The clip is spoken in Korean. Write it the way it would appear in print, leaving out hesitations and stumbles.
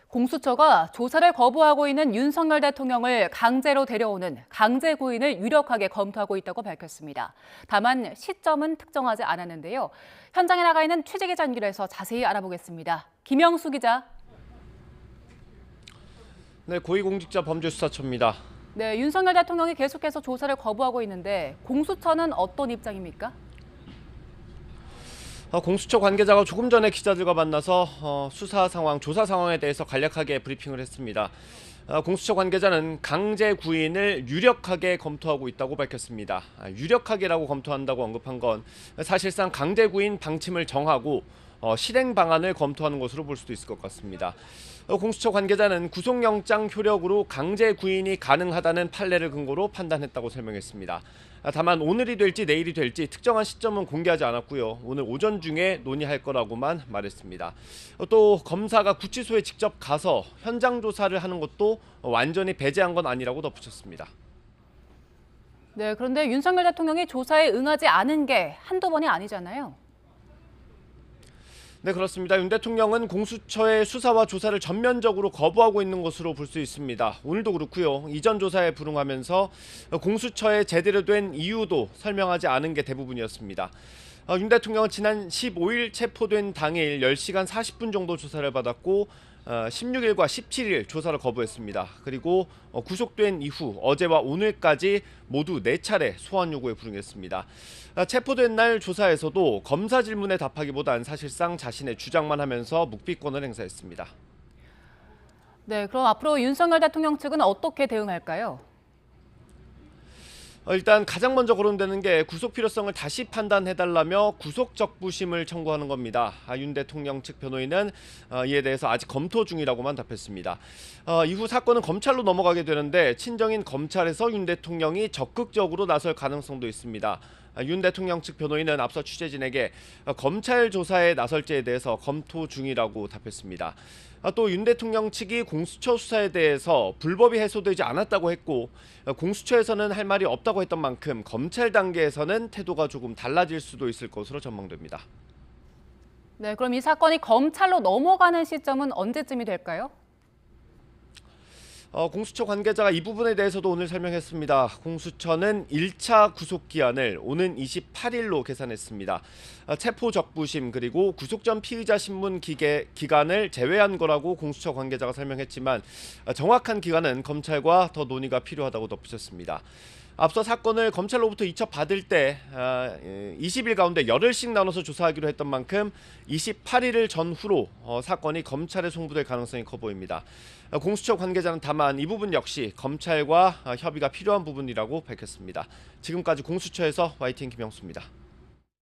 공수처가 조사를 거부하고 있는 윤석열 대통령을 강제로 데려오는 강제 구인을 유력하게 검토하고 있다고 밝혔습니다. 다만 시점은 특정하지 않았는데요. 현장에 나가 있는 취재기자 연결해서 자세히 알아보겠습니다. 김영수 기자. 네, 고위공직자 범죄수사처입니다. 네, 윤석열 대통령이 계속해서 조사를 거부하고 있는데 공수처는 어떤 입장입니까? 공수처 관계자가 조금 전에 기자들과 만나서 수사 상황, 조사 상황에 대해서 간략하게 브리핑을 했습니다. 공수처 관계자는 강제 구인을 유력하게 검토하고 있다고 밝혔습니다. 유력하게라고 검토한다고 언급한 건 사실상 강제 구인 방침을 정하고 실행 방안을 검토하는 것으로 볼 수도 있을 것 같습니다. 공수처 관계자는 구속영장 효력으로 강제 구인이 가능하다는 판례를 근거로 판단했다고 설명했습니다. 다만 오늘이 될지 내일이 될지 특정한 시점은 공개하지 않았고요. 오늘 오전 중에 논의할 거라고만 말했습니다. 또 검사가 구치소에 직접 가서 현장 조사를 하는 것도 완전히 배제한 건 아니라고 덧붙였습니다. 네, 그런데 윤석열 대통령이 조사에 응하지 않은 게 한두 번이 아니잖아요. 네, 그렇습니다. 윤 대통령은 공수처의 수사와 조사를 전면적으로 거부하고 있는 것으로 볼 수 있습니다. 오늘도 그렇고요. 이전 조사에 불응하면서 공수처에 제대로 된 이유도 설명하지 않은 게 대부분이었습니다. 윤 대통령은 지난 15일 체포된 당일 10시간 40분 정도 조사를 받았고 16일과 17일 조사를 거부했습니다. 그리고 구속된 이후 어제와 오늘까지 모두 4차례 소환 요구에 불응했습니다. 체포된 날 조사에서도 검사 질문에 답하기보단 사실상 자신의 주장만 하면서 묵비권을 행사했습니다. 네, 그럼 앞으로 윤석열 대통령 측은 어떻게 대응할까요? 일단 가장 먼저 거론되는 게 구속 필요성을 다시 판단해달라며 구속 적부심을 청구하는 겁니다. 윤 대통령 측 변호인은 이에 대해서 아직 검토 중이라고만 답했습니다. 이후 사건은 검찰로 넘어가게 되는데 친정인 검찰에서 윤 대통령이 적극적으로 나설 가능성도 있습니다. 윤 대통령 측 변호인은 앞서 취재진에게 검찰 조사에 나설지에 대해서 검토 중이라고 답했습니다. 또 윤 대통령 측이 공수처 수사에 대해서 불법이 해소되지 않았다고 했고 공수처에서는 할 말이 없다고 했던 만큼 검찰 단계에서는 태도가 조금 달라질 수도 있을 것으로 전망됩니다. 네, 그럼 이 사건이 검찰로 넘어가는 시점은 언제쯤이 될까요? 공수처 관계자가 이 부분에 대해서도 오늘 설명했습니다. 공수처는 1차 구속기한을 오는 28일로 계산했습니다. 체포 적부심 그리고 구속 전 피의자 신문 기간을 제외한 거라고 공수처 관계자가 설명했지만 정확한 기간은 검찰과 더 논의가 필요하다고 덧붙였습니다. 앞서 사건을 검찰로부터 이첩받을 때 20일 가운데 열흘씩 나눠서 조사하기로 했던 만큼 28일을 전후로 사건이 검찰에 송부될 가능성이 커 보입니다. 공수처 관계자는 다만 이 부분 역시 검찰과 협의가 필요한 부분이라고 밝혔습니다. 지금까지 공수처에서 YTN 김영수입니다.